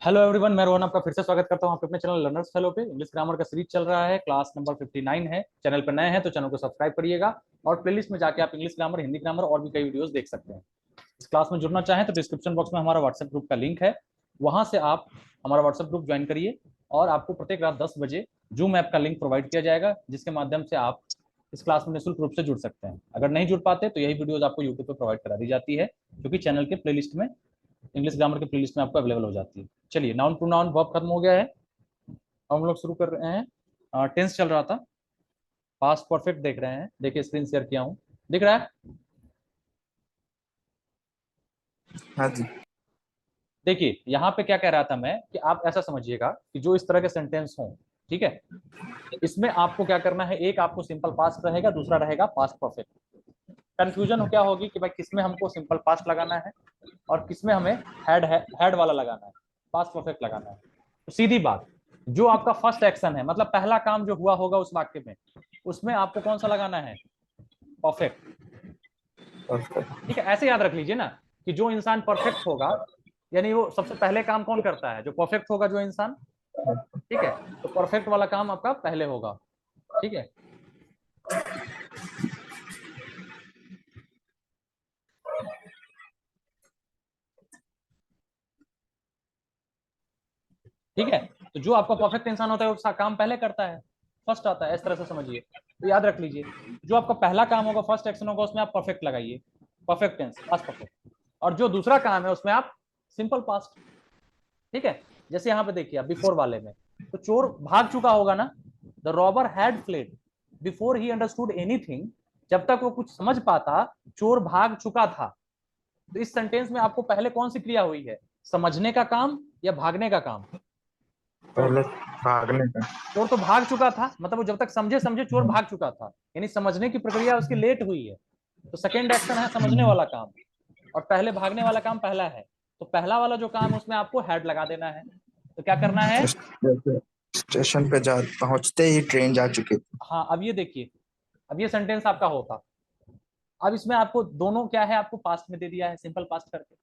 Hello everyone, मैं रोहन आपका फिर से स्वागत करता हूं आपके अपने चैनल लर्नर्स फेलो पे। इंग्लिश ग्रामर का सीरीज चल रहा है, क्लास नंबर 59 है। चैनल पर नए हैं तो चैनल को सब्सक्राइब करिएगा और प्लेलिस्ट में जाके आप इंग्लिश ग्रामर, हिंदी ग्रामर और भी कई वीडियोस देख सकते हैं। इस क्लास में जुड़ना चाहें तो डिस्क्रिप्शन बॉक्स में हमारा व्हाट्सएप ग्रुप का लिंक है, वहां से आप हमारा व्हाट्सएप ग्रुप ज्वाइन करिए और आपको प्रत्येक रात 10 बजे जूम ऐप का लिंक प्रोवाइड किया जाएगा, जिसके माध्यम से आप इस क्लास में निःशुल्क रूप से जुड़ सकते हैं। अगर नहीं जुड़ पाते तो यही वीडियोज आपको यूट्यूब पर प्रोवाइड करा दी जाती है, क्योंकि चैनल के प्लेलिस्ट में, इंग्लिश ग्रामर के प्लेलिस्ट में आपको अवेलेबल हो जाती है। चलिए, नाउन प्रोनाउन वर्ब खत्म हो गया है, हम लोग शुरू कर रहे हैं। टेंस चल रहा था, पास्ट परफेक्ट देख रहे हैं। देखिए, स्क्रीन शेयर किया हूं, दिख रहा है? हाँ जी। देखिए यहाँ पे क्या कह रहा था मैं कि आप ऐसा समझिएगा कि जो इस तरह के सेंटेंस हों, ठीक है, इसमें आपको क्या करना है, एक आपको सिंपल पास्ट रहेगा, दूसरा रहेगा पास्ट परफेक्ट। कंफ्यूजन क्या होगी कि भाई किसमें हमको सिंपल पास्ट लगाना है और किसमें हमें हेड वाला लगाना है, पास्ट परफेक्ट लगाना है। तो सीधी बात, जो आपका फर्स्ट एक्शन है, मतलब पहला काम जो हुआ होगा उस वाक्य में, उसमें आपको कौन सा लगाना है? परफेक्ट। ठीक है, ऐसे याद रख लीजिए ना कि जो इंसान परफेक्ट होगा, यानी वो सबसे पहले काम कौन करता है? जो परफेक्ट होगा जो इंसान, ठीक है, तो परफेक्ट वाला काम आपका पहले होगा। ठीक है, ठीक है। तो जो आपका परफेक्ट इंसान होता है उसका काम पहले करता है, फर्स्ट आता है, इस तरह से समझिए। तो याद रख लीजिए, जो आपका पहला काम होगा, फर्स्ट एक्शन होगा, उसमें आप परफेक्ट लगाइए, परफेक्ट टेंस, पास्ट परफेक्ट। और जो दूसरा काम है उसमें आप सिंपल पास्ट। ठीक है, जैसे यहाँ पे देखिए बिफोर वाले में, तो चोर भाग चुका होगा ना, the robber had fled before he understood anything. जब तक वो कुछ समझ पाता, चोर भाग चुका था। तो इस सेंटेंस में आपको पहले कौन सी क्रिया हुई है? समझने का काम या भागने का काम? पहले भागने का। चोर तो भाग चुका था, मतलब वो जब तक समझे समझे चोर भाग चुका था, यानी समझने की प्रक्रिया उसकी लेट हुई है। तो सेकेंड एक्शन है समझने वाला काम, और पहले भागने वाला काम पहला है। तो पहला वाला जो काम है उसमें आपको हेड लगा देना है। तो क्या करना है? स्टेशन पे जा पहुंचते ही ट्रेन जा चुकी थी। हाँ, अब ये देखिए, अब ये सेंटेंस आपका होता। अब इसमें आपको दोनों क्या है, आपको पास्ट में दे दिया है, सिंपल पास्ट करके।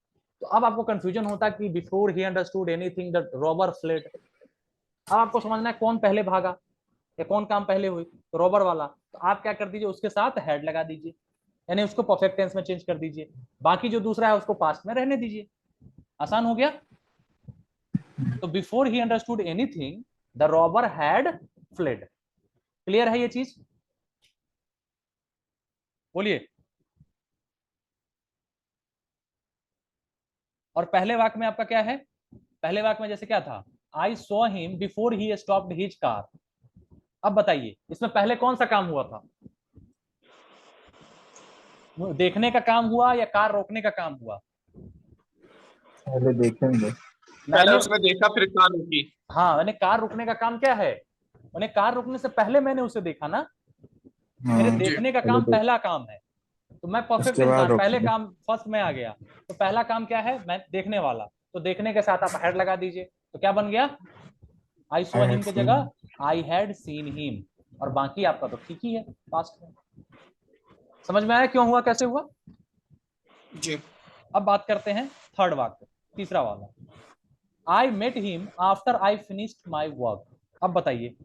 तो अब आपको कंफ्यूजन होता कि before he understood anything the robber fled. अब आपको समझना है कौन पहले भागा या कौन काम पहले हुई, तो रॉबर वाला। तो आप क्या कर दीजिए, उसके साथ हेड लगा दीजिए, यानी उसको परफेक्ट टेंस में चेंज कर दीजिए। बाकी जो दूसरा है उसको पास्ट में रहने दीजिए। आसान हो गया। तो before he understood anything the robber had fled. Clear है ये चीज? बोलिए। और पहले वाक्य में आपका क्या है? पहले वाक्य में जैसे क्या था, I saw him before he stopped his car. अब बताइए इसमें पहले कौन सा काम हुआ था? देखने का काम हुआ या कार रोकने का काम हुआ? पहले देखेंगे। पहले मैंने, उसने देखा फिर कार रुकी। हाँ, मैंने कार रुकने का काम क्या है? मैंने कार रुकने से पहले मैंने उसे देखा ना। मेरे हाँ, जी। देखने का पहले काम देख पहला काम है। तो मैं परफेक्ट उसके बाद इंसान, पहले रोकेंगे। काम फर्स्ट में आ गया। तो पहला काम क्या है? मैं देखने वाला। तो देखने के साथ आप हेड लगा दीजिए, तो क्या बन गया? I saw I him have की सीन। जगह आई हैड सीन हिम। और बाकी आपका तो ठीक ही है, पास्ट में। समझ में आया क्यों हुआ, कैसे हुआ? जी। अब बात करते हैं थर्ड वाक्य, तीसरा वाला। I met him after I finished my work. अब बताइए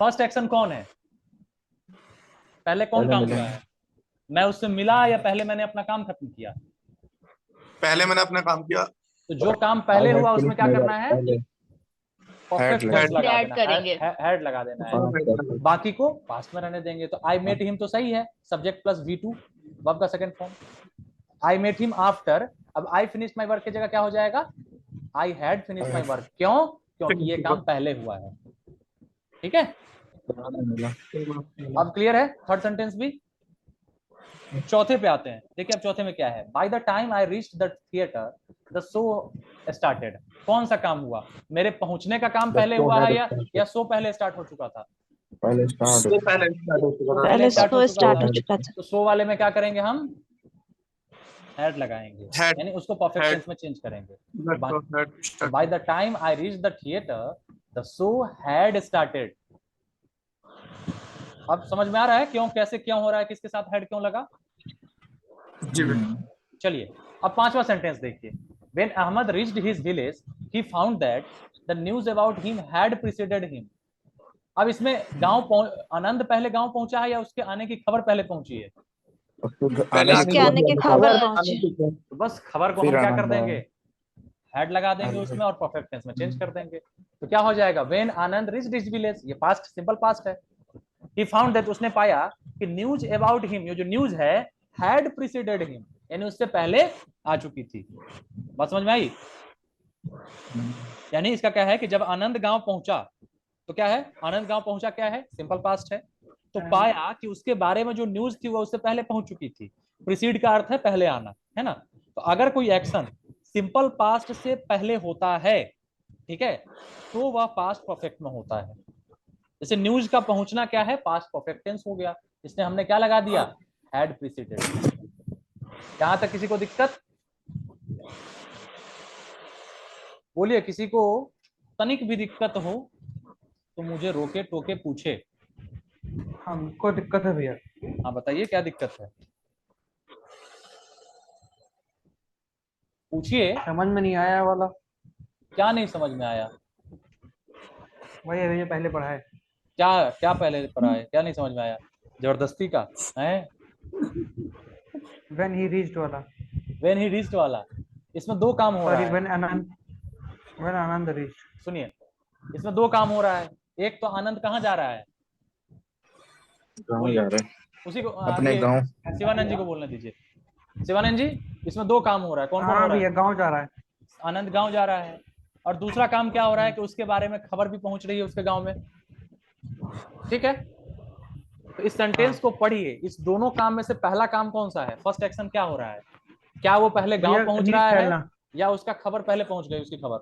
फर्स्ट एक्शन कौन है? पहले कौन पहले काम हुआ मिलेंगे। है? मैं उससे मिला या पहले मैंने अपना काम खत्म किया? पहले मैंने अपना काम किया। तो जो काम आई पहले हैव हुआ उसमें फिनिश्ड क्या माय वर्क। करना है? पहले हेड परफेक्ट टेंस लगा। हेड। लगा ऐड देना, करेंगे। हेड लगा देना है। हाँ, perfect। बाकी को पास्ट में रहने देंगे। तो आई मेट हिम तो सही है, सब्जेक्ट प्लस V2, वर्ब का second form. I met him after, अब आई फिनिश माई वर्क की जगह क्या हो जाएगा? I had finish I my have work. क्यों? क्योंकि ये फिर काम पहले हुआ है। ठीक है, बाद में मिला। अब क्लियर है थर्ड सेंटेंस भी। चौथे पे आते हैं, देखिए अब चौथे में क्या है। By the time I reach the theatre the show started. कौन सा काम हुआ? मेरे पहुंचने का काम द पहले शो हुआ है हैड या स्टार्टेड। शो पहले स्टार्ट हो चुका था? पहले स्टार्ट उससे पहले स्टार्ट हो चुका शो था। पहले पहले स्टार्ट हो शो चुका स्टार्ट था। हो चुका था। तो शो वाले में क्या करेंगे हम? हेड लगाएंगे, हेड। यानी उसको परफेक्ट हेड। टेंस में चेंज करेंगे। हेड तो by the start. Time I reach the theatre the show had started. अब समझ में आ रहा है क्यों, कैसे, क्यों हो रहा है, किसके साथ हेड क्यों लगा? जी। चलिए अब पांचवा सेंटेंस देखिए। When Ahmad reached his village, he found that the news about him had preceded him. अब इसमें आनंद पहले गांव पहुंचा है या उसके आने की खबर पहले पहुंची है? पहले उसके आने की खबर पहुंची। तो बस खबर को हम फिर क्या कर आनंद देंगे, हैड लगा देंगे आनंद। उसमें और परफेक्ट टेंस में चेंज कर देंगे। तो क्या हो जाएगा, when Anand reached his village, ये पास्ट, सिंपल पास्ट है। ही फाउंड दैट, उसने पाया कि न्यूज अबाउट हिम, ये जो न्यूज है, हैड प्रीसीडेड हिम, यानी उससे पहले आ चुकी थी। बात समझ में आई? यानी इसका क्या है कि जब आनंद गांव पहुंचा तो क्या है, आनंद गांव पहुंचा क्या है, सिंपल पास्ट है। तो पाया कि उसके बारे में जो न्यूज थी वो उससे पहले पहुंच चुकी थी। प्रीसीड का अर्थ है पहले आना, है ना। तो अगर कोई एक्शन सिंपल पास्ट से पहले होता है, ठीक है, तो वह पास्ट परफेक्ट में होता है। जैसे न्यूज का पहुंचना क्या है, पास्ट परफेक्ट टेंस हो गया, इसने हमने क्या लगा दिया, हैड प्रीसीडेड। यहां तक किसी को दिक्कत? बोलिए, किसी को तनिक भी दिक्कत हो तो मुझे रोके टोके पूछे। हमको दिक्कत है भैया। हाँ बताइए, क्या दिक्कत है, पूछिए। समझ में नहीं आया वाला। क्या नहीं समझ में आया? वही भैया पहले पढ़ा है। क्या क्या पहले पढ़ा है, क्या नहीं समझ में आया? जबरदस्ती का है। व्हेन ही रीच्ड वाला। व्हेन ही रीच्ड वाला, इसमें दो काम हो रहा सॉरी, है। When Anand reached. सुनिए, इसमें दो काम हो रहा है। एक तो आनंद कहाँ जा रहा है, गाँव जा रहे हैं, उसी को अपने ये गाँव। शिवानंद जी को बोलने दीजिए। शिवानंद जी, इसमें दो काम हो रहा है। कौन कौन हो हाँ रहा भैया, है? गाँव जा रहा है। आनंद गांव जा रहा है, और दूसरा काम क्या हो रहा है कि उसके बारे में खबर भी पहुंच रही है उसके गांव में, ठीक है। तो इस सेंटेंस को पढ़िए, इस दोनों काम में से पहला काम कौन सा है, फर्स्ट एक्शन क्या हो रहा है? क्या वो पहले गांव भैया, पहुंच न्यूज़ रहा है फैलना। या उसका खबर पहले पहुंच गई, उसकी खबर,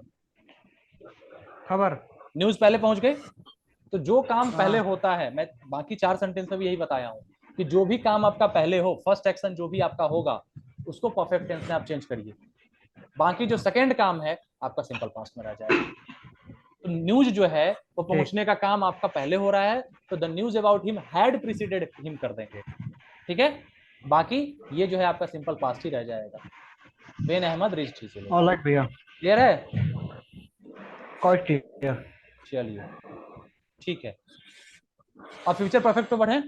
खबर। न्यूज पहले पहुंच गई? तो जो काम पहले हाँ। होता है, मैं बाकी 4 सेंटेंस में भी यही बताया हूं कि जो भी काम आपका पहले हो, फर्स्ट एक्शन जो भी आपका होगा, उसको परफेक्ट टेंस में आप चेंज करिए। बाकी जो सेकंड काम है आपका सिंपल पास्ट में रह जाएगा। तो न्यूज जो है वो पहुंचने का काम आपका पहले हो रहा है, तो the news about him had preceded him कर देंगे, ठीक है। बाकी ये जो है आपका सिंपल पास्ट ही रह जाएगा। When Ahmed reached his village. Alright भैया, क्लियर है? Quite clear. चलिए ठीक है, अब फ्यूचर परफेक्ट पे बढ़े।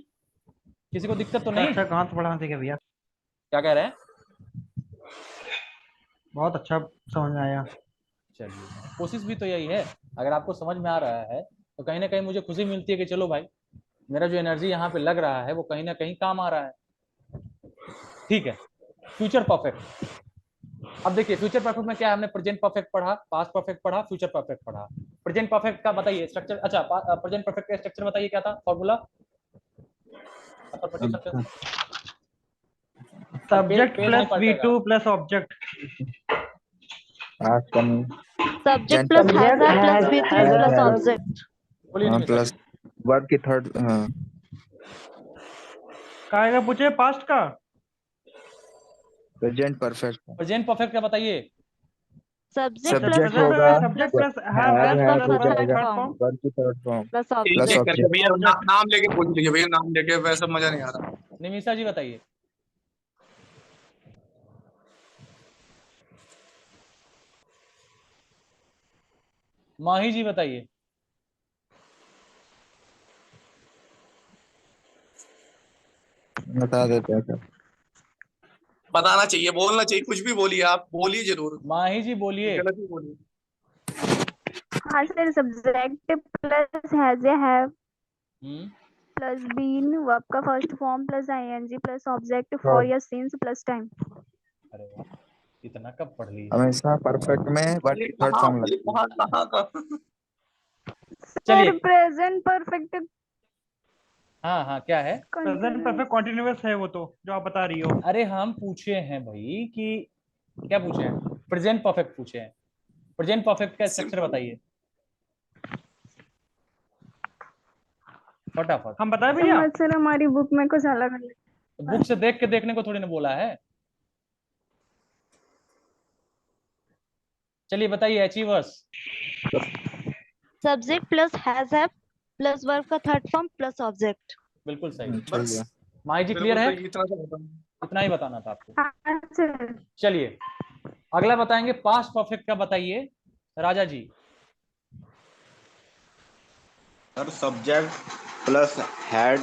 किसी को दिक्कत तो नहीं? अच्छा, कहाँ से पढ़ा सीखे भैया? क्या कह रहे हैं? बहुत अच्छा समझ में आया। चलिए, कोशिश भी तो यही है। अगर आपको समझ में आ रहा है तो कहीं ना कहीं मुझे खुशी मिलती है कि चलो भाई, मेरा जो एनर्जी यहाँ पे लग रहा है वो कहीं ना कहीं काम आ रहा है, ठीक है। फ्यूचर परफेक्ट, अब देखिए फ्यूचर परफेक्ट में क्या है, हमने प्रेजेंट परफेक्ट पढ़ा, पास्ट परफेक्ट पढ़ा, फ्यूचर परफेक्ट पढ़ा। प्रेजेंट परफेक्ट का बताइए स्ट्रक्चर। अच्छा, प्रेजेंट परफेक्ट का स्ट्रक्चर बताइए, क्या था formula? Subject plus V2 plus object. आज कम subject plus has plus V3 plus object. हाँ प्लस वर्ब की थर्ड। हाँ का पूछे, पास्ट का। Present perfect. प्रेजेंट परफेक्ट का बताइए। सब्जेक्ट प्लस सब्जेक्ट होगा सब्जेक्ट प्लस हैव हो थर्ड जाएगा, फॉर्म वर्ब की थर्ड फॉर्म प्लस ठीक ऑब्जेक्ट। है Plus करके object. भैया, नाम लेके पूछ लीजिए भैया, नाम लेके वैसे मजा नहीं आ रहा। निमिषा जी बताइए। माही जी बताइए। बता देते हैं सर। बताना चाहिए, बोलना चाहिए, कुछ भी बोलिए, आप बोलिए जरूर, माही जी बोलिए। गलत ही बोलिए। हाँ sir, subject plus has a have hmm, plus been verb का first form plus ING plus object for या सिंस प्लस टाइम। अरे वाह, इतना कब पढ़ ली? हमेशा परफेक्ट में वर्ब की थर्ड फॉर्म लगती है। कहाँ चलिए। सर प्रेजेंट परफेक्ट हाँ हाँ, क्या है? प्रेजेंट परफेक्ट कंटीन्यूअस है वो तो, जो आप बता रही हो। अरे हम पूछे हैं भाई कि क्या पूछे हैं, प्रेजेंट परफेक्ट पूछे हैं। प्रेजेंट परफेक्ट का स्ट्रक्चर बताइए फटाफट। हम बताए भैया। सर हमारी बुक में कुछ अलग है। बुक से देख के देखने को थोड़ी ना बोला है। चलिए बताइए, achievers. Subject plus has have plus verb का थर्ड फॉर्म प्लस ऑब्जेक्ट। बिल्कुल सही। सही है। माही जी क्लियर है? इतना सा बता। इतना ही बताना था आपको। हाँ सर। चलिए, अगला बताएंगे पास्ट परफेक्ट का, बताइए Raja ji. Sir subject plus had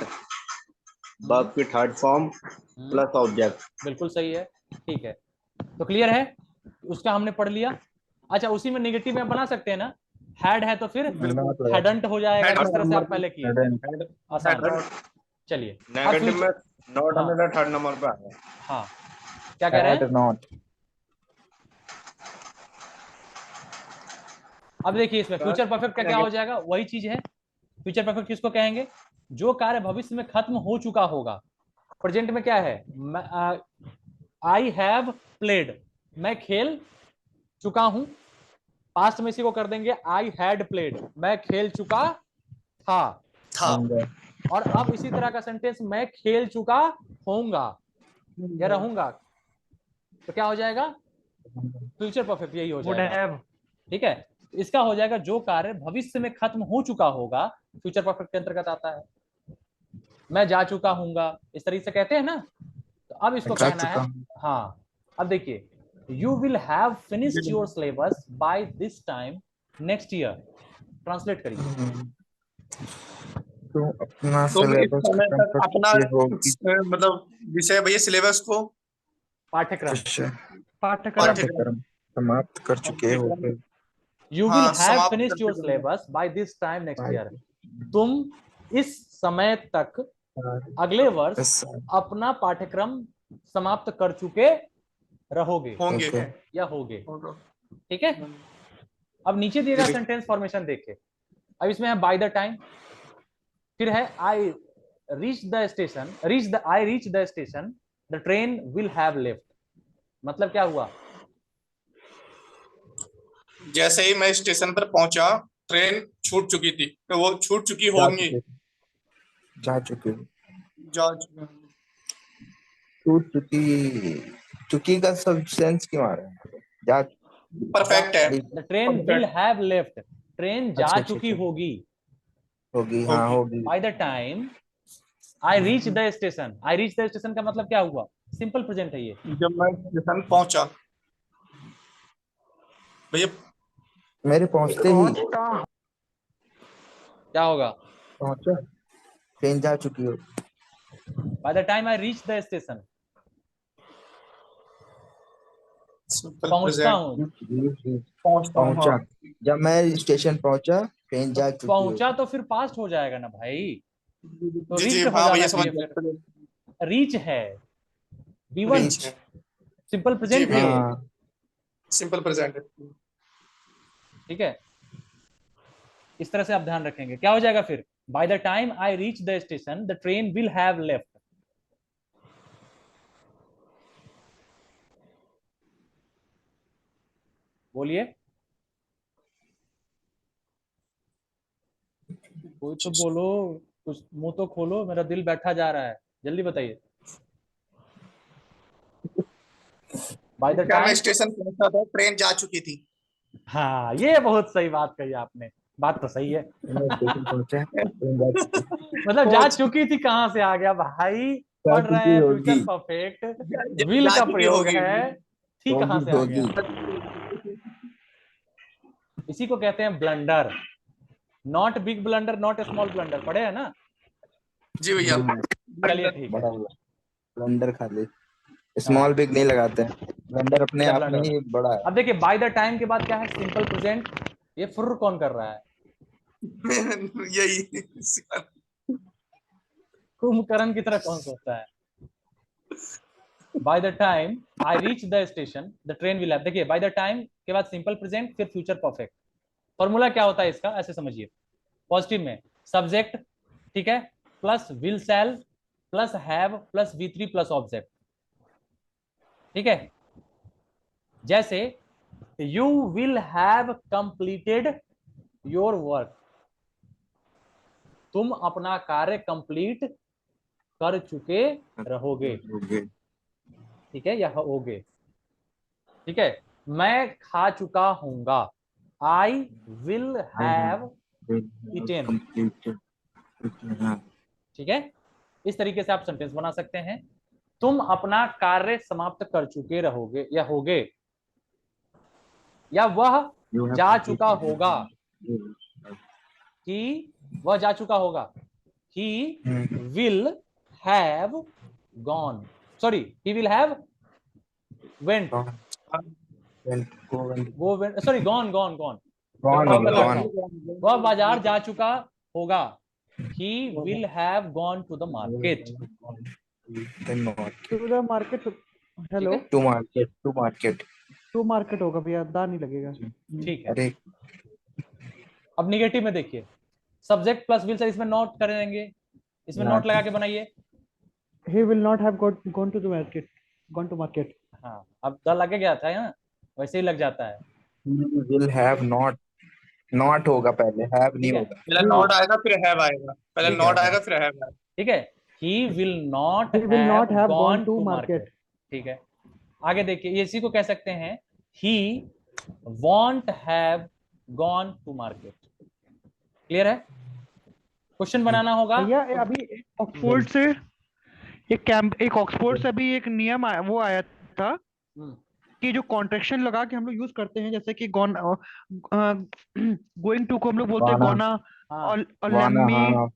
verb की थर्ड फॉर्म प्लस ऑब्जेक्ट। बिल्कुल सही है, ठीक है, तो क्लियर है, उसका हमने पढ़ लिया। अच्छा, उसी में नेगेटिव में बना सकते हैं ना, हैड है तो फिर हैडंट हो जाएगा, Had जिस तरह से आप पहले किए थे, आसान। Had- चलिए अब नेगेटिव में नॉट हाँ। ऑन थर्ड नंबर पे आ गया। हाँ, क्या कह रहे हैं? Had not. अब देखिए इसमें फ्यूचर परफेक्ट का क्या हो जाएगा, वही चीज है। फ्यूचर परफेक्ट किसको कहेंगे? जो कार्य भविष्य में खत्म हो चुका होगा। प्रेजेंट में क्या है? आई हैव प्लेड, मैं खेल चुका हूं। पास्ट में इसी को कर देंगे आई हैड प्लेड, मैं खेल चुका था। और अब इसी तरह का सेंटेंस, मैं खेल चुका होऊंगा या रहूंगा, तो क्या हो जाएगा? फ्यूचर परफेक्ट यही हो वुड जाएगा, हैव। ठीक है। इसका हो जाएगा जो कार्य भविष्य में खत्म हो चुका होगा, फ्यूचर परफेक्ट के अंतर्गत आता है। मैं जा चुका हूंगा, इस तरीके से कहते हैं ना, तो अब इसको जा कहना है, चुका हूं। हाँ। अब देखिए, you will have finished your syllabus by this time next year. Translate करिए। तो अपना तुम इस सिलेबस समय खत्म तक कर अपना चुके होगी। मतलब विषय भैया सिलेबस को पाठ्यक्रम, विषय पाठ्यक्रम। पाठ्यक्रम समाप्त कर चुके होगे। यू विल हाँ हैव समाप्त फिनिश्ड योर करके syllabus by this time next year. तुम इस समय तक अगले वर्ष इस अपना पाठ्यक्रम समाप्त कर चुके रहोगे होंगे। ओके। या होगे, ठीक है। अब नीचे दिए गए सेंटेंस फॉर्मेशन देखे। अब इसमें है बाय द टाइम, फिर है I reach the station, I reach the station, the train will have left. मतलब क्या हुआ? जैसे ही मैं स्टेशन पर पहुंचा, ट्रेन छूट चुकी थी, तो वो छूट चुकी जा होंगी। चुके जा चुके जा टूट चुकी। चुकी का सब सेंस क्यों आ रहा है? जा परफेक्ट है। The train will have left, train जा अच्छा, अच्छा, चुकी अच्छा। होगी। होगी, हाँ होगी। By the time I reach the station, I reach the station का मतलब क्या हुआ? सिंपल प्रेजेंट है ये। जब मैं स्टेशन पहुंचा भैया, मेरे पहुंचते ही क्या होगा? पहुंचा, ट्रेन जा चुकी हो। By the time I reach the station, simple पहुंचता प्रेजेंट हूँ। पहुंचा, जब मैं स्टेशन पहुंचा ट्रेन जा चुकी हो। पहुंचा तो फिर पास्ट हो जाएगा ना भाई, तो जी रीच जी हो हाँ जाना भैया समझ चाहिए गया। फिर। रीच है B1, रीच, सिंपल प्रेजेंट है, हाँ सिंपल प्रेजेंट है। ठीक है। इस तरह से आप ध्यान रखेंगे, क्या हो जाएगा फिर? By the time I reach the station the train will have left. बोलिए, कोई तो बोलो, कुछ मुंह तो खोलो, मेरा दिल बैठा जा रहा है, जल्दी बताइए। बाय द क्या मैं टाइम, स्टेशन पहुंचा था, ट्रेन जा चुकी थी। हाँ ये बहुत सही बात कही आपने, बात तो सही है। मैं स्टेशन पहुंचा ट्रेन जा चुकी। मतलब जा चुकी थी कहाँ से आ गया भाई? जा पढ़ रहे चुकी हैं होगी, फ्यूचर परफेक्ट, विल जा का चुकी प्रयोग होगी। है, थी कहाँ होगी से आ गया? होगी। इसी को कहते हैं blunder. Not big blunder, not small blunder, पढ़े है ना? जी भैया। चलिए ठीक है। बड़ा हुआ ब्लंडर खाली, हाँ, स्मॉल बिग नहीं लगाते हैं। ब्लंडर अपने अच्छा आप में ब्लंडर। ही बड़ा है। अब देखिए बाय द टाइम के बाद क्या है? Simple present. ये फुर्र कौन कर रहा है? यही कुंभकर्ण की तरह कौन सोचता है? By the time I reach the station the train will have, देखिए बाय द टाइम के बाद सिंपल प्रेजेंट फिर फ्यूचर परफेक्ट। फॉर्मूला क्या होता है इसका? ऐसे समझिए, पॉजिटिव में सब्जेक्ट, ठीक है, plus will shell plus have plus V3 plus object, ठीक है। जैसे you will have completed your work, तुम अपना कार्य कंप्लीट कर चुके रहोगे, ठीक है, या होगे, ठीक है। मैं खा चुका हूंगा, आई विल हैव ईटेन, ठीक है। इस तरीके से आप सेंटेंस बना सकते हैं। तुम अपना कार्य समाप्त कर चुके रहोगे या होगे, या वह You have जा to चुका take it. होगा, कि वह जा चुका होगा, he will have gone, sorry, he will have went, sorry, gone. वह बाजार जा चुका होगा, he will have gone to the market. To the market, hello, ठीक है? टू मार्केट होगा भैया, दा नहीं लगेगा। ठीक है। अरे अब निगेटिव में देखिए, सब्जेक्ट प्लस विल, सर इसमें नॉट करेंगे, इसमें नॉट लगा के बनाइए। He will not have gone to the market, gone to market. हाँ, अब द लगे गया था ना, वैसे ही लग जाता है। will have not होगा पहले, have नहीं ठीक है, होगा। पहले नॉट आएगा फिर हैव आएगा, पहले ठीक है। नॉट आएगा फिर हैव आएगा। ठीक है, he will not have gone gone to to market. market. ठीक है, आगे देखिए, ये इसी को कह सकते हैं he won't have gone to market. Clear है? क्वेश्चन बनाना होगा। भैया अभी ऑक्सफोर्ड से एक ऑक्सफोर्ड से अभी एक नियम वो आया था कि जो कॉन्ट्रैक्शन लगा के हम लोग यूज करते हैं, जैसे कि गोइंग टू को हम लोग बोलते हैं गोना और लेमी,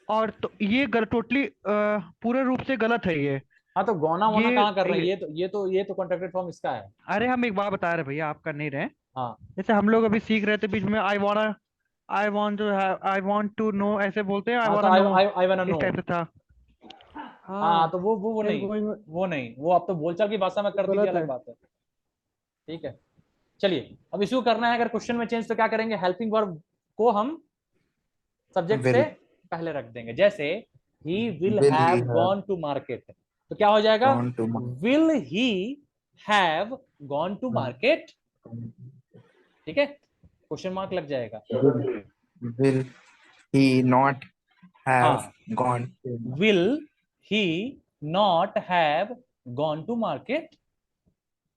और तो ये टोटली पूरे रूप से गलत है ये। हाँ, तो गोना वोना ये- कहाँ कर रहे हैं? ये तो कॉन्ट्रैक्टेड फॉर्म इसका है। अरे हम एक बात बता रहे भैया, आप कर नहीं रहे। हाँ, जैसे हम लोग अभी सीख रहे थे बीच में, आई वांट टू नो ऐसे बोलते हैं, हाँ, तो I wanna इस know। टाइप से था। हाँ, तो वो नहीं, वो अब तो बोलचाल की भाषा में कर दीजिए, गलत अलग है। बात है। ठीक है, चलिए अब इसको करना है, अगर क्वेश्चन में चेंज तो क्या करेंगे, हेल्पिंग वर्ब को हम सब्जेक्ट से पहले रख देंगे। जैसे he will have gone to market, तो क्या हो जाएगा, will he have gone to market। ठीक है, क्वेश्चन मार्क लग जाएगा। will he not have हाँ, gone will he not have gone to market,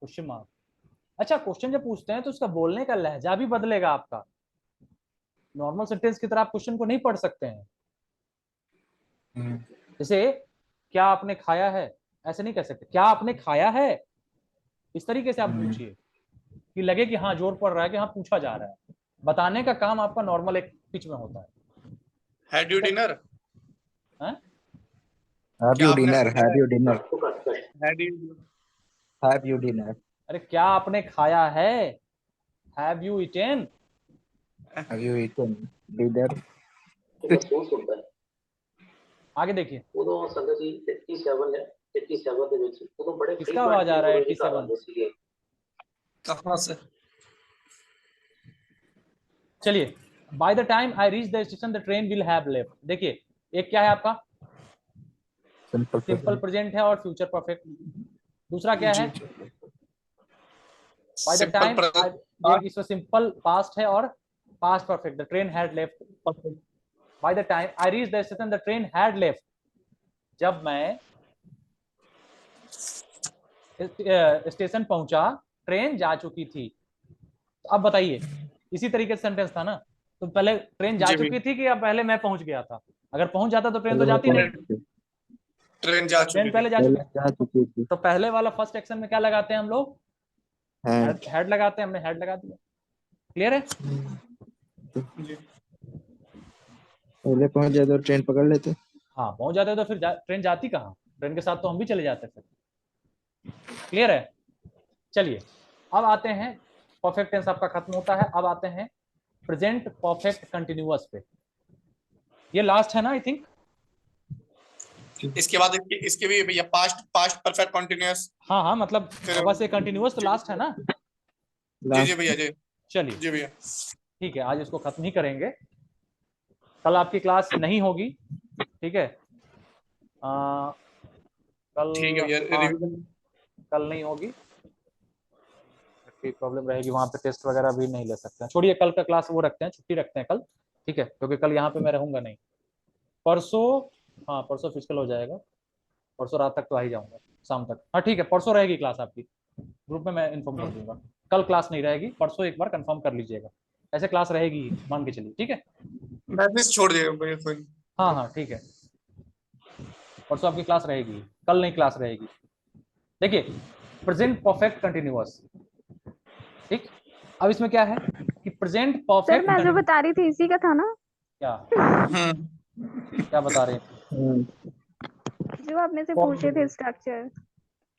question mark. अच्छा, क्वेश्चन जब पूछते हैं तो उसका बोलने का लहजा भी बदलेगा आपका। नॉर्मल सेंटेंस की तरह आप क्वेश्चन को नहीं पढ़ सकते हैं। जैसे क्या आपने खाया है, ऐसे नहीं कह सकते, क्या आपने खाया है, इस तरीके से आप पूछिए कि लगे कि हाँ जोर पड़ रहा है, कि हाँ पूछा जा रहा है। बताने का काम आपका नॉर्मल एक पिच में होता है। Had you dinner, have you dinner अरे क्या आपने खाया है, have you eaten. have you eaten dinner आगे देखिए, किसका आवाज आ रहा है 87? कहाँ से? चलिए, by the time I reach the station the train will have left. देखिए, एक क्या है आपका, सिंपल प्रेजेंट है और फ्यूचर परफेक्ट। दूसरा क्या है, बाय द टाइम, इसमें सिंपल पास्ट है और past perfect, the train had left. By the time I reach the station the train had left, जब मैं स्टेशन पहुंचा ट्रेन जा चुकी थी। तो अब बताइए, इसी तरीके से सेंटेंस था ना, तो पहले ट्रेन जा चुकी थी कि अब पहले मैं पहुंच गया था? अगर पहुंच जाता तो ट्रेन तो जाती नहीं, ट्रेन जा चुकी ट्रेन पहले जा चुकी थी। तो पहले वाला फर्स्ट एक्शन में क्या लगाते हैं हम लोग, हेड लगाते हैं, हमने हेड लगा दिया। क्लियर है? पहले पहुंच जाते और ट्रेन पकड़ लेते। हाँ, पहुंच जाते तो फिर ट्रेन जाती कहाँ, ट्रेन के साथ तो हम भी चले जाते फिर। क्लियर है? चलिए, अब आते हैं, परफेक्ट टेंस आपका खत्म होता है, अब आते हैं प्रेजेंट परफेक्ट कंटिन्यूअस पे। ये लास्ट है ना, आई थिंक। इसके बाद इसके भी भैया पास्ट परफेक्ट कंटीन्यूअस। हाँ, मतलब बस ये कंटिन्यूअस तो लास्ट है ना। जी भैया जी। चलिए जी भैया, ठीक है, आज इसको खत्म ही करेंगे। कल आपकी क्लास नहीं होगी, ठीक है? कल ठीक है भैया, कल नहीं होगी, प्रॉब्लम रहेगी, वहां पे टेस्ट वगैरह भी नहीं ले सकते हैं। छोड़िए, कल का क्लास वो रखते हैं, छुट्टी रखते हैं कल, ठीक है? क्योंकि कल यहाँ पे मैं रहूंगा नहीं। परसों, हाँ परसों फिजिकल हो जाएगा, परसों रात तक तो आ ही जाऊंगा, शाम तक। हाँ ठीक है, परसों रहेगी क्लास आपकी, ग्रुप में मैं इन्फॉर्म कर दूंगा। कल क्लास नहीं रहेगी, परसों एक बार कंफर्म कर लीजिएगा। ऐसे क्लास रहेगी मान के चलिए, ठीक है? मैसेज छोड़ दिएगा भैया कोई। हाँ ठीक है, परसों आपकी क्लास रहेगी, कल नहीं क्लास रहेगी। देखिए, प्रेजेंट परफेक्ट कंटिन्यूअस, ठीक, अब इसमें क्या है कि प्रेजेंट सर परफेक्ट मैं जो बता रही थी इसी का था ना, क्या हम्म क्या बता रहे हैं? जो आपने से कौन पूछे थे स्ट्रक्चर।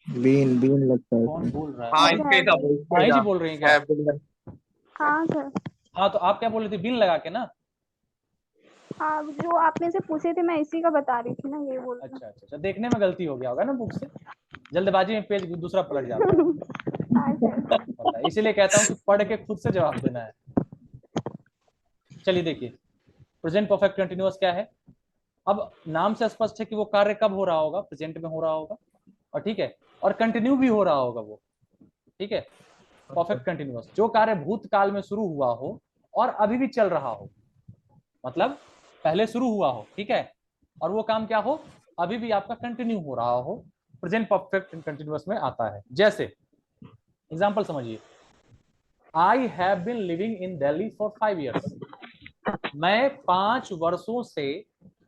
बीन बीन लगता है कौन इसमें। बोल रहा हाँ है? इसका ही था वो, इसका हाँ ही जी था। बोल रही हैं क्या? है, बिल्कुल। हाँ सर। हाँ तो आप क्या बोल रहे थे? बिन लगा के ना? हाँ जो आपने से पूछे थे मैं इसी का बता रही थी ना, ये बोल रही अच्छा अच्छा अच्छा, देखने में गलती हो गया होगा ना बुक से, जल्दबाजी में पेज दूसरा पलट जाता है। हूँ। हाँ सर। होता है। इसीलिए कहता हूँ कि पढ़ के खुद से जवाब देना है। चलिए देखिए, प्रेजेंट परफेक्ट कंटिन्यूअस क्या है? अब नाम से स्पष्ट है कि वो कार्य कब हो रहा होगा, प्रेजेंट में हो रहा होगा, और ठीक है, और कंटिन्यू भी हो रहा होगा वो, ठीक है। परफेक्ट कंटिन्यूअस जो कार्य भूतकाल में शुरू हुआ हो और अभी भी चल रहा हो, मतलब पहले शुरू हुआ हो, ठीक है, और वो काम क्या हो, अभी भी आपका कंटिन्यू हो रहा हो, प्रेजेंट परफेक्ट कंटिन्यूअस में आता है। जैसे एग्जांपल समझिए, I have been living in Delhi for 5 years। मैं 5 वर्षों से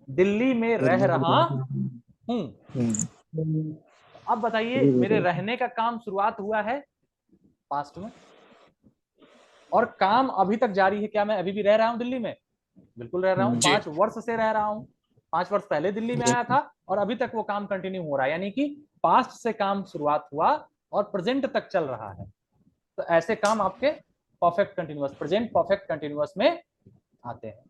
दिल्ली में रह रहा हूं। अब बताइए, मेरे रहने का काम शुरुआत हुआ है पास्ट में, और काम अभी तक जारी है। क्या मैं अभी भी रह रहा हूं दिल्ली में? बिल्कुल रह रहा हूं। जी। 5 वर्ष से रह रहा हूं, 5 वर्ष पहले दिल्ली में आया था और अभी तक वो काम कंटिन्यू हो रहा है, यानी कि पास्ट से काम शुरुआत हुआ और प्रेजेंट तक चल रहा है। तो ऐसे काम आपके perfect continuous, present perfect continuous में आते हैं।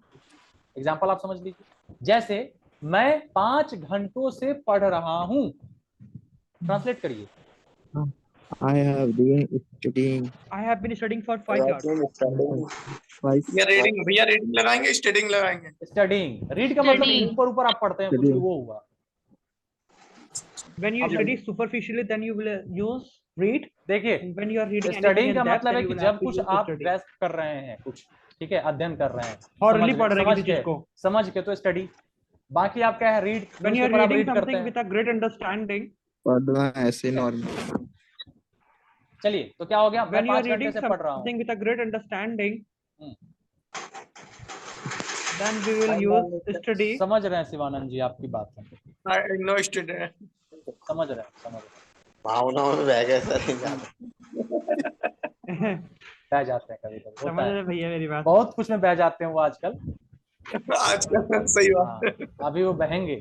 एग्जांपल आप समझ लीजिए, जैसे मैं 5 घंटों से पढ़ रहा हूं। ट्रांसलेट करिए। I have been studying I have been studying for 5 years. five या रीडिंग, भैया रीडिंग लगाएंगे स्टडिंग लगाएंगे? स्टडीइंग, रीड का मतलब Studying. ऊपर ऊपर आप पढ़ते हैं कुछ भी, Studying. वो हुआ। When you अब study superficially, then you will use read. देखिए, And when you are reading anything studying in का depth, मतलब then है you कि will जब have to कुछ use आप study. ग्रेस्प कर रहे हैं, कुछ ठीक है, अध्ययन कर रहे हैं, Thoroughly समझ पढ़ रहे हैं समझ किसी के, चीज को. समझ के तो स्टडी। बाकी आप क्या है, read, When you are newspaper आप reading रीड करते something हैं। with a great understanding, पढ़ना ऐसे नॉर्मल। चलिए, तो क्या हो गया, मैं when you are 5 घंटे reading से पढ़ रहा हूँ। something with a great understanding, hmm. then we will use study. समझ रहे हैं शिवानंद जी आपकी बात है, आई नो स्टूडेंट। समझ रहे हैं, समझ रहे भावनाओं में बह गए सर। हैं, बह जाते हैं कभी कभी, समझ होता है, रहे भैया मेरी बात. बहुत कुछ में बह जाते हैं वो आजकल। आजकल सही बात हाँ, है। अभी वो बहेंगे,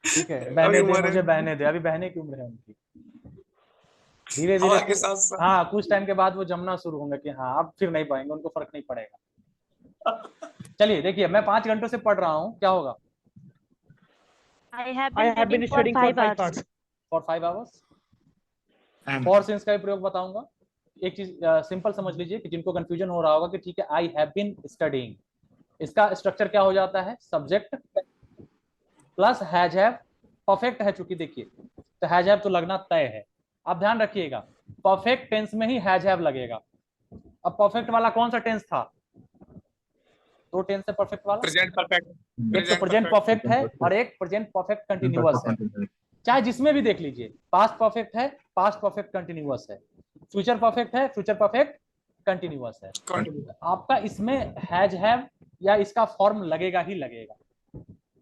ठीक है, अभी बहने दे, उम्र है। मुझे बहने दे, अभी बहने की उम्र है उनकी। धीरे हवा के धीरे, साथ साथ। हाँ, कुछ टाइम के बाद वो जमना शुरू होंगे कि हाँ अब फिर नहीं पाएंगे, उनको फर्क नहीं पड़ेगा। चलिए देखिए, मैं 5 घंटों से पढ़ रहा हूँ, क्या होगा? I have I been have been reading for studying for 5 5 hours. hours. For 5 hours. And for since का भी प्रयोग बताऊंगा। एक चीज सिंपल समझ लीजिए कि जिनको कंफ्यूजन हो रहा होगा कि ठीक है, आई हैव बीन स्टडीइंग, इसका स्ट्रक्चर क्या हो जाता है, subject plus has have. Perfect है चूंकि, देखिए तो हैज हैव तो लगना तय है। आप ध्यान रखिएगा, परफेक्ट टेंस में ही हैज हैव लगेगा। अब परफेक्ट वाला कौन सा टेंस था? 2 टेंस है परफेक्ट वाला, प्रेजेंट परफेक्ट। एक तो प्रेजेंट परफेक्ट है और एक प्रेजेंट परफेक्ट कंटिन्यूअस है। चाहे जिसमें भी देख लीजिए, पास्ट परफेक्ट है, पास्ट परफेक्ट कंटिन्यूअस है, फ्यूचर परफेक्ट है, फ्यूचर परफेक्ट कंटिन्यूअस है। आपका इसमें हैज हैव या इसका फॉर्म लगेगा ही लगेगा,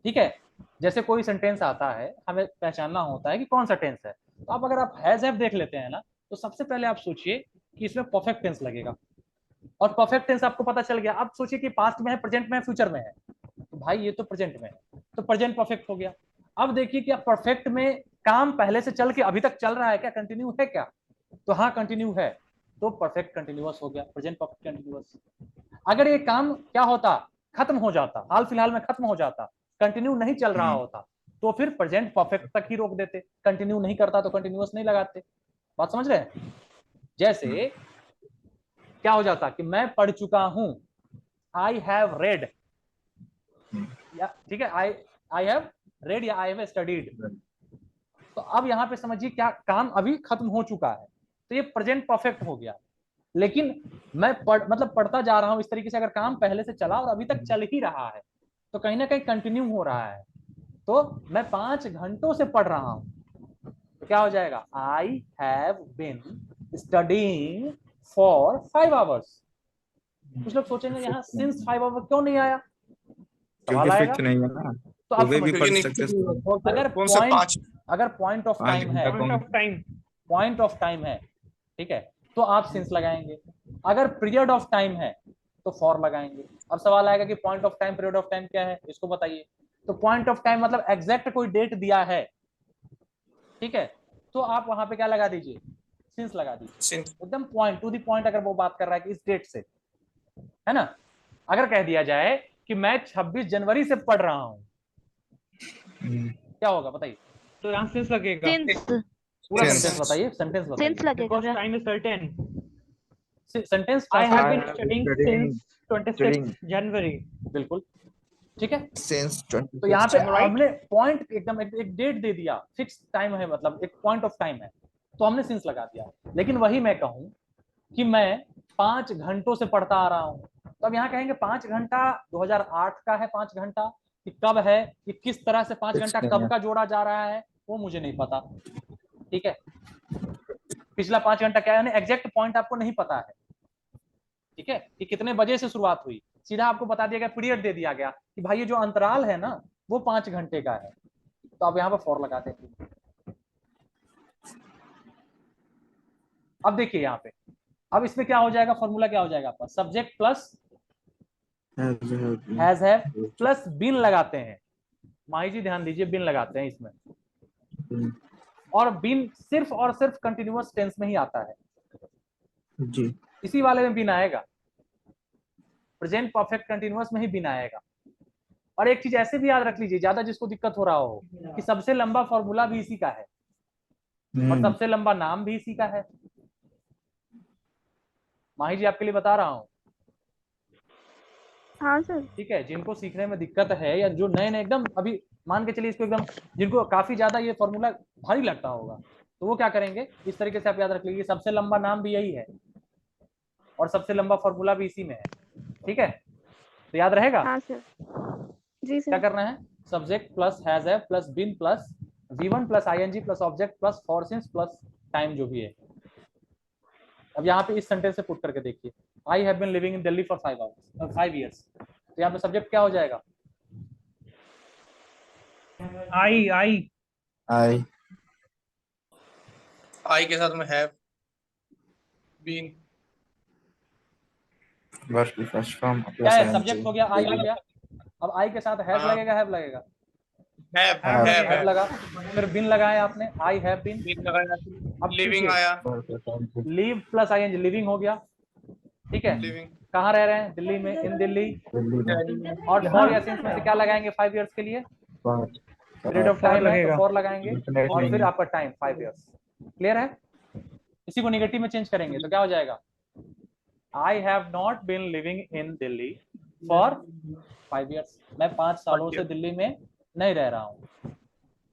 ठीक है। जैसे कोई सेंटेंस आता है, हमें पहचानना होता है कि कौन सा टेंस है, तो आप अगर आप हैज हैव देख लेते हैं ना, तो सबसे पहले आप सोचिए कि इसमें परफेक्ट टेंस लगेगा, और परफेक्ट टेंस आपको पता चल गया। अब सोचिए कि पास्ट में है, प्रेजेंट में है, फ्यूचर में है, तो भाई ये तो प्रेजेंट में है, तो प्रेजेंट परफेक्ट हो गया। अब देखिए क्या परफेक्ट में काम पहले से चल के अभी तक चल रहा है क्या, कंटिन्यू है क्या? तो हाँ कंटिन्यू है, तो परफेक्ट कंटिन्यूअस हो गया, प्रेजेंट परफेक्ट कंटिन्यूअस। अगर ये काम क्या होता, खत्म हो जाता, हाल फिलहाल में खत्म हो जाता, कंटिन्यू नहीं चल रहा होता, तो फिर प्रेजेंट परफेक्ट तक ही रोक देते, कंटिन्यू नहीं करता तो कंटिन्यूअस नहीं लगाते। बात समझ रहे हैं? जैसे क्या हो जाता कि मैं पढ़ चुका हूं, आई हैव रेड, या ठीक है, आई हैव रेड या आई हैव स्टडीड। तो अब यहां पे समझिए क्या काम अभी खत्म हो चुका है, तो ये प्रेजेंट परफेक्ट हो गया। लेकिन मैं मतलब पढ़ता जा रहा हूं इस तरीके से, अगर काम पहले से चला और अभी तक चल ही रहा है, तो कहीं ना कहीं कंटिन्यू हो रहा है। तो मैं 5 घंटों से पढ़ रहा हूं, तो क्या हो जाएगा, I have been studying for 5 hours. कुछ लोग सोचेंगे यहाँ सिंस 5 आवर क्यों नहीं आया, सवाल क्योंकि आएगा। फिक्स नहीं है ना, तो आप सुबह भी समझिए, पढ़ सकते हैं। अगर कौन से पॉइंट, 5? अगर पॉइंट ऑफ 5 टाइम है, घंटा Point of time. Point of time है, ठीक है, तो आप सिंस लगाएंगे। अगर पीरियड ऑफ टाइम है तो फॉर लगाएंगे। अब सवाल आएगा कि point of time, period of time क्या है, इसको बताइए। तो पॉइंट ऑफ टाइम मतलब एग्जैक्ट कोई डेट दिया है, ठीक है, तो आप वहां पे क्या लगा दीजिए, सिंस लगा दीजिए, सिंस एकदम पॉइंट टू द पॉइंट। अगर वो बात कर रहा है कि इस डेट से, है ना, अगर कह दिया जाए कि मैं 26 जनवरी से पढ़ रहा हूं, क्या होगा बताइए? तो यहाँ सिंस लगेगा Since पूरा Since. सेंटेंस बताइए, सेंटेंस since बताइए, लगेगा because क्या? time is certain. Sentence I have I been have studying studying since 26th studying January. बिल्कुल ठीक है। since तो यहाँ पे 26th. right? हमने पॉइंट एकदम एक डेट दे दिया, फिक्स टाइम है, मतलब एक पॉइंट ऑफ टाइम है, तो हमने सिंस लगा दिया। लेकिन वही मैं कहूँ कि मैं 5 घंटों से पढ़ता आ रहा हूँ, तो अब यहाँ कहेंगे 5 घंटा 2008 का है, 5 घंटा कि कब है, कि किस तरह से 5 घंटा कब का जोड़ा जा रहा है वो मुझे नहीं पता, ठीक है। पिछला 5 घंटा क्या है, एग्जैक्ट पॉइंट आपको नहीं पता है, ठीक है, कि कितने बजे से शुरुआत हुई, सीधा आपको बता दिया गया, पीरियड दे दिया गया कि भाई ये जो अंतराल है ना वो 5 घंटे का है, तो आप यहाँ पर फॉर लगा देंगे। अब देखिए यहाँ पे, अब इसमें क्या हो जाएगा, फॉर्मूला क्या हो जाएगा आपका, subject plus has have plus been लगाते हैं। माही जी ध्यान दीजिए, बीन लगाते हैं इसमें, और बीन सिर्फ और सिर्फ कंटिन्यूअस टेंस में ही आता है, जी इसी वाले में बीन आएगा, प्रेजेंट परफेक्ट कंटिन्यूअस में ही बीन आएगा। और एक चीज ऐसे भी याद रख लीजिए, ज्यादा जिसको दिक्कत हो रहा हो, कि सबसे लंबा फॉर्मूला भी इसी का है और सबसे लंबा नाम भी इसी का है। माही जी आपके लिए बता रहा हूं, हाँ सर। ठीक है, जिनको सीखने में दिक्कत है या जो नए नए एकदम अभी मान के चलिए इसको एकदम, जिनको काफी ज्यादा ये फॉर्मूला भारी लगता होगा, तो वो क्या करेंगे, इस तरीके से आप याद रख लीजिए, सबसे लंबा नाम भी यही है और सबसे लंबा फॉर्मूला भी इसी में है, ठीक है, तो याद रहेगा। हाँ सर। जी क्या सर। करना है, subject plus has have plus been plus V1 plus ING plus object plus for since plus time जो भी है। अब यहाँ पे इस सेंटेंस से पुट करके देखिए, I have been living in Delhi for 5 years, तो यहाँ पे सब्जेक्ट क्या हो जाएगा, I I आई के साथ में हैव बीन वर्ब की फर्स्ट फॉर्म क्या प्लस है, सब्जेक्ट हो गया, आई हो गया, अब आई के साथ हैव हाँ। लगेगा, हैव लगेगा, हैव Have. हैव हैव लगा, फिर बिन लगाया आपने, आई हैव बीन, बीन लगाया, अब लिविंग देखिए, आया, लीव प्लस ING लिविंग हो गया, ठीक है, लिविंग कहाँ रह रहे हैं, दिल्ली में, इन दिल्ली, और फॉर या सिंस में से क्या लगाएंगे 5 years के लिए, पीरियड ऑफ टाइम है तो लगेगा। फॉर लगाएंगे, और फिर आपका टाइम 5 years, क्लियर है। इसी को नेगेटिव में चेंज करेंगे तो क्या हो जाएगा, I have not been living in Delhi for 5 years, मैं 5 सालों से दिल्ली में नहीं रह रहा हूँ।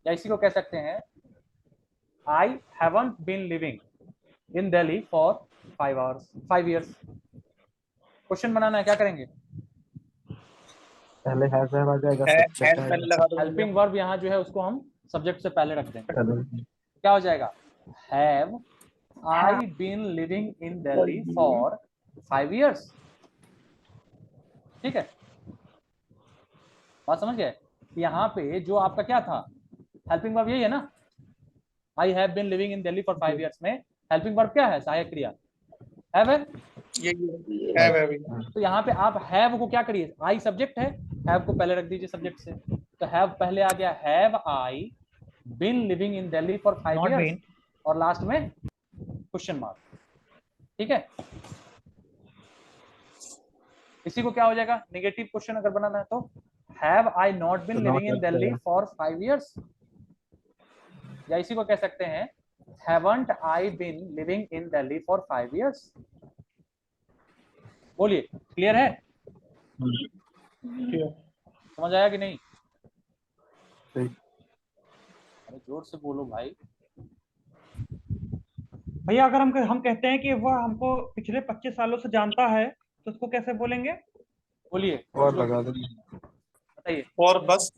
या इसी को कह सकते हैं, I haven't been living in Delhi for 5 years। Question बनाना है, क्या करेंगे, पहले हैव आ जाएगा, हैव सब्जेक्ट पहले लगा दो, हेल्पिंग वर्ब यहाँ जो है उसको हम सब्जेक्ट से पहले रख देंगे, आएगा। क्या हो जाएगा, have I been living in Delhi for 5 years, ठीक है, बात समझ गए। यहाँ पे जो आपका क्या था, हेल्पिंग वर्ब यही है ना, I have been living in Delhi for 5 years में हेल्पिंग वर्ब क्या है, सहायक क्रिया हैव है, ये हैव तो यहाँ पे आप हैव को क्या करिए, आई सब्जेक्ट है, हैव को पहले रख दीजिए सब्जेक्ट से, तो हैव पहले आ गया, have I been living in Delhi for 5 Not years, been. और लास्ट में क्वेश्चन मार्क, ठीक है। इसी को क्या हो जाएगा, नेगेटिव क्वेश्चन अगर बनाना है तो, have I not been living in Delhi for 5 years, या इसी को कह सकते हैं, haven't I been living in Delhi for 5 years। बोलिए, क्लियर है, समझ आया कि नहीं, सही। अरे जोर से बोलो भाई। भैया अगर हम कहते हैं कि वह हमको पिछले 25 सालों से जानता है तो उसको कैसे बोलेंगे? बोलिए, और लगा दो, बताइए और बस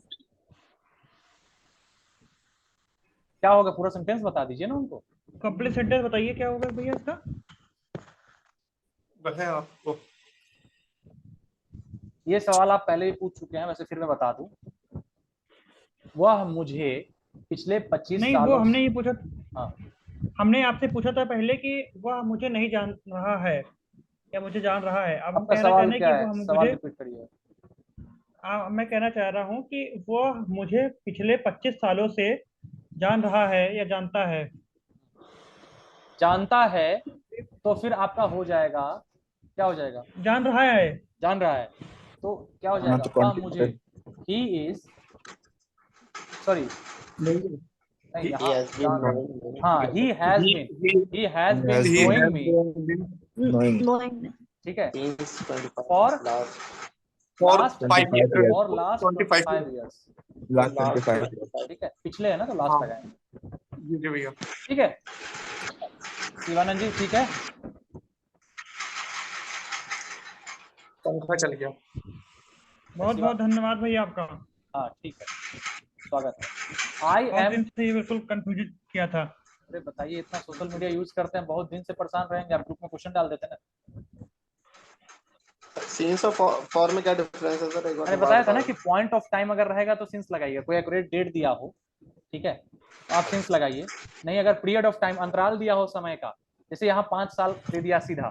क्या होगा, पूरा सेंटेंस बता दीजिए ना उनको। कंप्लीट सेंटेंस बताइए क्या होगा भैया इसका? वह है आपको ये सवाल आप पहले भी पूछ चुके हैं, वैसे फिर मैं बता दूं, वह मुझे पिछले 25 नहीं, सालों वो हमने ये पूछा। हाँ हमने आपसे पूछा था पहले कि वह मुझे नहीं जान रहा है या मुझे जान रहा है। अब हम आपका कहना चाह सवाल रहे हैं क्या कि है? वह सवाल मुझे रिपीट करिए। मैं कहना चाह रहा हूँ कि वह मुझे पिछले 25 सालों से जान रहा है या जानता है। जानता है तो फिर आपका हो जाएगा, क्या हो जाएगा? जान रहा है। जान रहा है तो क्या हो हाँ, जाएगा? तो वह मुझे, ही इज, सॉरी नहीं, He यहाँ has been knowing me. हाँ, he has been Has knowing been me, knowing knowing ठीक है, Since 25 for last for last 5 years, years. और लास्ट 25 25 years, last last 25 25 ठीक है, पिछले है ना तो लास्ट हाँ। लगाएंगे, जी भैया। ठीक है। शिवानंद जी ठीक है, पंखा चल गया। बहुत बहुत धन्यवाद भैया आपका। हाँ ठीक है, स्वागत है। आई बहुत एम, दिन से ये बिल्कुल कंफ्यूज किया था। अरे बताइए, इतना सोशल मीडिया यूज करते हैं, बहुत दिन से परेशान रहेंगे आप, ग्रुप में क्वेश्चन डाल देते हैं ना। since और for में क्या डिफरेंस है सर? एक बार मैंने बताया था ना कि पॉइंट ऑफ टाइम अगर रहेगा तो सिंस लगाइए, कोई एक्यूरेट डेट दिया हो, ठीक है, तो आप सिंस लगाइए। नहीं, अगर पीरियड ऑफ टाइम अंतराल दिया हो समय का, जैसे यहाँ 5 साल दे दिया सीधा,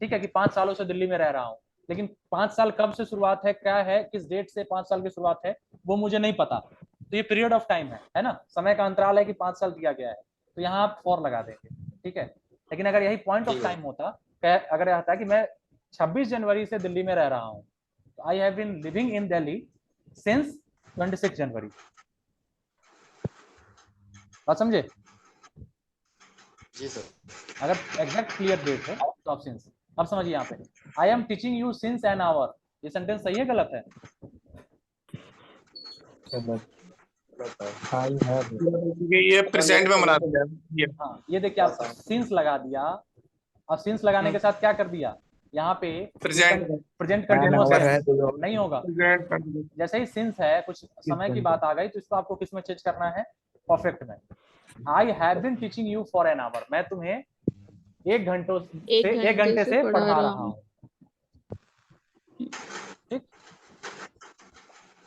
ठीक है, कि 5 सालों से दिल्ली में रह रहा हूँ, लेकिन 5 साल कब से शुरुआत है, क्या है, किस डेट से 5 साल की शुरुआत है, वो मुझे नहीं पता, तो ये पीरियड ऑफ टाइम है ना, समय का अंतराल है कि 5 साल दिया गया है, तो यहाँ आप फॉर लगा देंगे, ठीक है। लेकिन अगर यही पॉइंट ऑफ टाइम होता, अगर आता कि मैं 26 जनवरी से दिल्ली में रह रहा हूँ, तो I have been living in Delhi since 26 January, बात समझे? जी सर। अगर एग्जैक्ट क्लियर डेट है तो आप सिंस। अब समझिए यहाँ पे, I am teaching you since an hour, ये सेंटेंस सही है गलत है? ये प्रेजेंट में बना दिया। हाँ, ये देखिए आप सिंस लगा दिया, अब सिंस लगाने के साथ क्या कर दिया, यहाँ पे प्रेजेंट कंटिन्यूअस है, नहीं होगा। जैसे ही सिंस है, कुछ समय की बात आ गई, तो इसको आपको किस में चेंज करना है? परफेक्ट में। I have been teaching you for an hour, मैं तुम्हें एक घंटे से पढ़ा रहा हूँ, ठीक।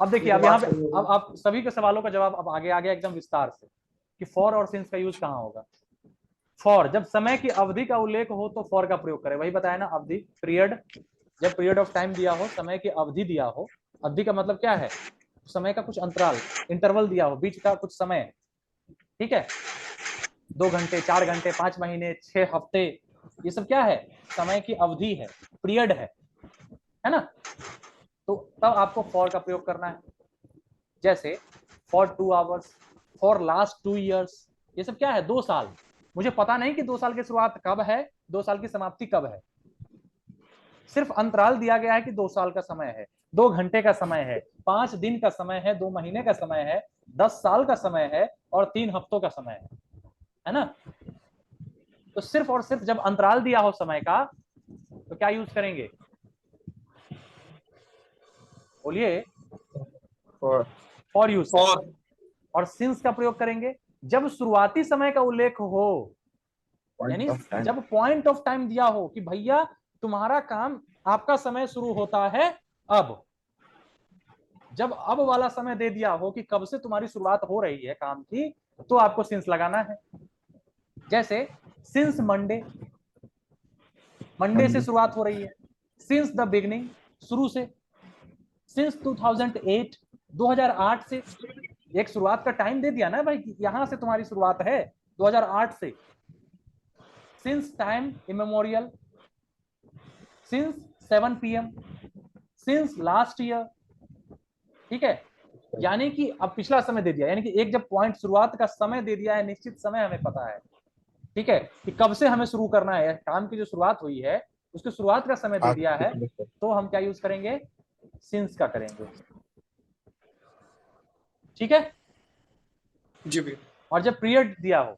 अब देखिए, अब यहाँ पे अब आप सभी के सवालों का जवाब अब आगे आ गया एकदम विस्तार से, कि फॉर और सिंस का यूज कहाँ होगा। फॉर, जब समय की अवधि का उल्लेख हो तो फॉर का प्रयोग करें, वही बताया ना, अवधि, पीरियड, जब पीरियड ऑफ टाइम दिया हो, समय की अवधि दिया हो, अवधि का मतलब क्या है, समय का कुछ अंतराल, इंटरवल दिया हो, बीच का कुछ समय, ठीक है, 2 घंटे, 4 घंटे, 5 महीने, 6 हफ्ते, ये सब क्या है, समय की अवधि है, पीरियड है ना, तो तब आपको फॉर का प्रयोग करना है। जैसे for 2 hours, for last 2 years, ये सब क्या है, 2 साल, मुझे पता नहीं कि 2 साल की शुरुआत कब है, 2 साल की समाप्ति कब है, सिर्फ अंतराल दिया गया है कि 2 साल का समय है, 2 घंटे का समय है, 5 दिन का समय है, 2 महीने का समय है, 10 साल का समय है और 3 हफ्तों का समय है ना। तो सिर्फ और सिर्फ जब अंतराल दिया हो समय का, तो क्या यूज करेंगे, बोलिए? For use. और सिंस का प्रयोग करेंगे जब शुरुआती समय का उल्लेख हो, यानी जब पॉइंट ऑफ टाइम दिया हो कि भैया तुम्हारा काम, आपका समय शुरू होता है अब, जब अब वाला समय दे दिया हो कि कब से तुम्हारी शुरुआत हो रही है काम की, तो आपको सिंस लगाना है। जैसे सिंस मंडे, मंडे से शुरुआत हो रही है, सिंस द बिगनिंग, शुरू से, सिंस 2008, 2008 से, एक शुरुआत का टाइम दे दिया ना भाई, यहां से तुम्हारी शुरुआत है 2008 से। Since time immemorial, since 7 PM, since last year, ठीक है, यानी कि अब पिछला समय दे दिया, यानी कि एक जब पॉइंट शुरुआत का समय दे दिया है, निश्चित समय हमें पता है, ठीक है, कि कब से हमें शुरू करना है, काम की जो शुरुआत हुई है उसकी शुरुआत का समय दे दिया है, तो हम क्या यूज करेंगे, सिंस का करेंगे, ठीक है जी भैया। और जब पीरियड दिया हो,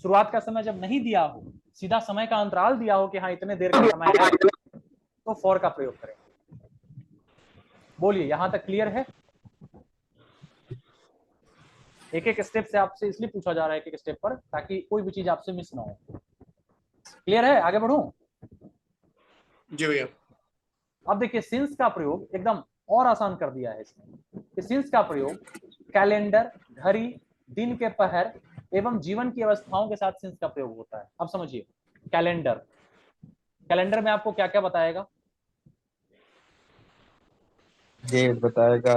शुरुआत का समय जब नहीं दिया हो, सीधा समय का अंतराल दिया हो कि हाँ इतने देर का समय है, तो फॉर का प्रयोग करेंगे। बोलिए, यहां तक क्लियर है? एक एक स्टेप से आपसे इसलिए पूछा जा रहा है, एक एक स्टेप पर, ताकि कोई भी चीज आपसे मिस ना हो। क्लियर है? आगे बढ़ूं? जी भैया। अब देखिए, सिंस का प्रयोग एकदम और आसान कर दिया है इसमें। सिंस का प्रयोग कैलेंडर, घड़ी, दिन के पहर, एवं जीवन की अवस्थाओं के साथ सिंस का प्रयोग होता है। अब समझिए, कैलेंडर, कैलेंडर में आपको क्या क्या बताएगा? डेट बताएगा,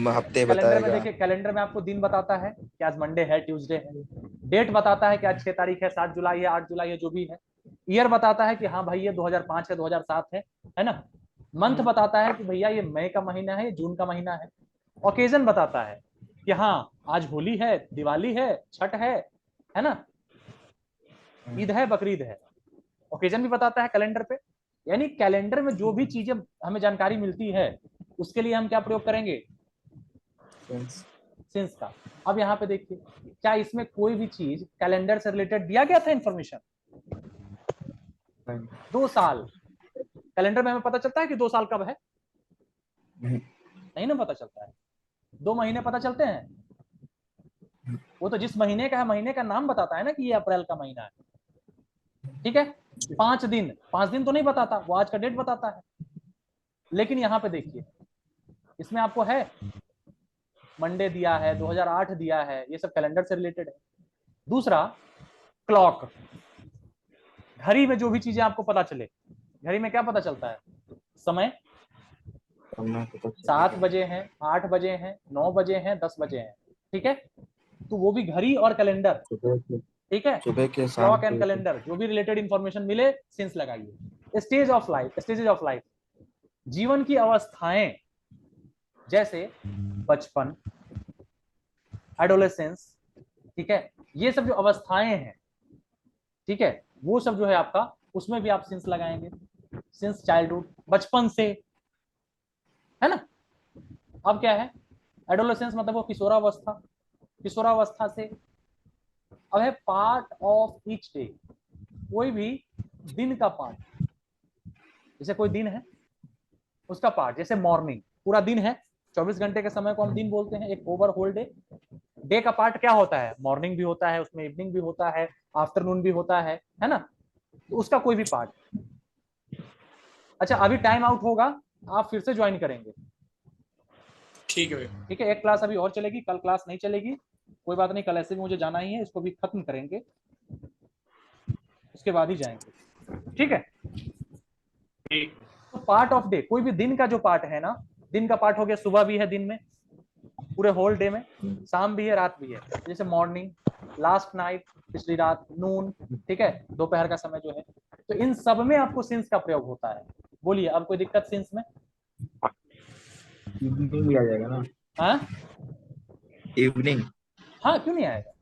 हफ्ते कैलेंडर में बताएगा। देखिए, कैलेंडर में आपको दिन बताता है कि आज मंडे है, ट्यूसडे है। डेट बताता है कि आज 6 तारीख है, 7 जुलाई है, 8 जुलाई है, जो भी है। ईयर बताता है कि हाँ भाई ये 2005 है, 2007 है ना। मंथ बताता है कि भैया ये मई का महीना है, जून का महीना है। ओकेजन बताता है कि हाँ आज होली है, दिवाली है, छठ है ना, ईद है, बकरीद है। ओकेजन भी बताता है कैलेंडर पे। यानी कैलेंडर में जो भी चीजें हमें जानकारी मिलती है उसके लिए हम क्या प्रयोग करेंगे? सिंस का। अब यहाँ पे देखिए, क्या इसमें कोई भी चीज कैलेंडर से रिलेटेड दिया गया था इंफॉर्मेशन? 2 साल कैलेंडर में हमें पता चलता है कि 2 साल कब है? नहीं ना पता चलता है। 2 महीने पता चलते हैं? वो तो जिस महीने का है, महीने का नाम बताता है ना कि ये अप्रैल का महीना है। ठीक है। 5 दिन, 5 दिन तो नहीं बताता, वो आज का डेट बताता है। लेकिन यहाँ पे देखिए, इसमें आपको है मंडे दिया है, 2008 दिया है, ये सब कैलेंडर से रिलेटेड है। दूसरा, क्लॉक, घड़ी में जो भी चीजें आपको पता चले। घड़ी में क्या पता चलता है? समय। 7 बजे हैं, 8 बजे हैं, 9 बजे हैं, 10 बजे हैं। ठीक है, तो वो भी घड़ी और कैलेंडर। ठीक है, सुबह के क्लॉक एंड कैलेंडर, जो भी रिलेटेड इंफॉर्मेशन मिले सिंस लगाइए। Stage of life, stages of life, जीवन की अवस्थाएं, जैसे बचपन, एडोलेसेंस। ठीक है, ये सब जो अवस्थाएं हैं, ठीक है, वो सब जो है आपका, उसमें भी आप सिंस लगाएंगे। सिंस चाइल्डहुड, बचपन से, है ना। अब क्या है? एडोलेसेंस मतलब वो किशोरावस्था, किशोरावस्था से। अब है पार्ट ऑफ ईच डे, कोई भी दिन का पार्ट। जैसे कोई दिन है उसका पार्ट, जैसे मॉर्निंग, पूरा दिन है, 24 घंटे के समय को हम दिन बोलते हैं, एक ओवर होल डे। डे का पार्ट क्या होता है? मॉर्निंग भी होता है, उसमें इवनिंग भी होता है, आफ्टरनून भी होता है ना। तो उसका कोई भी पार्ट। अच्छा, अभी टाइम आउट होगा, आप फिर से ज्वाइन करेंगे। ठीक है भैया। ठीक है, एक क्लास अभी और चलेगी, कल क्लास नहीं चलेगी, कोई बात नहीं, कल ऐसे भी मुझे जाना ही है, इसको भी खत्म करेंगे, उसके बाद ही जाएंगे। ठीक है। ठीक। तो पार्ट ऑफ डे, कोई भी दिन का जो पार्ट है ना, दिन का पार्ट हो गया, सुबह भी है दिन में, पूरे होल डे में, शाम भी है, रात भी है। जैसे मॉर्निंग, लास्ट नाइट, पिछली रात, नून, ठीक है, दोपहर का समय जो है। तो इन सब में आपको सिंस का प्रयोग होता है। बोलिए, अब कोई दिक्कत सिंस में? इवनिंग भी आ जाएगा ना? हाँ इवनिंग। हाँ, क्यों नहीं आएगा?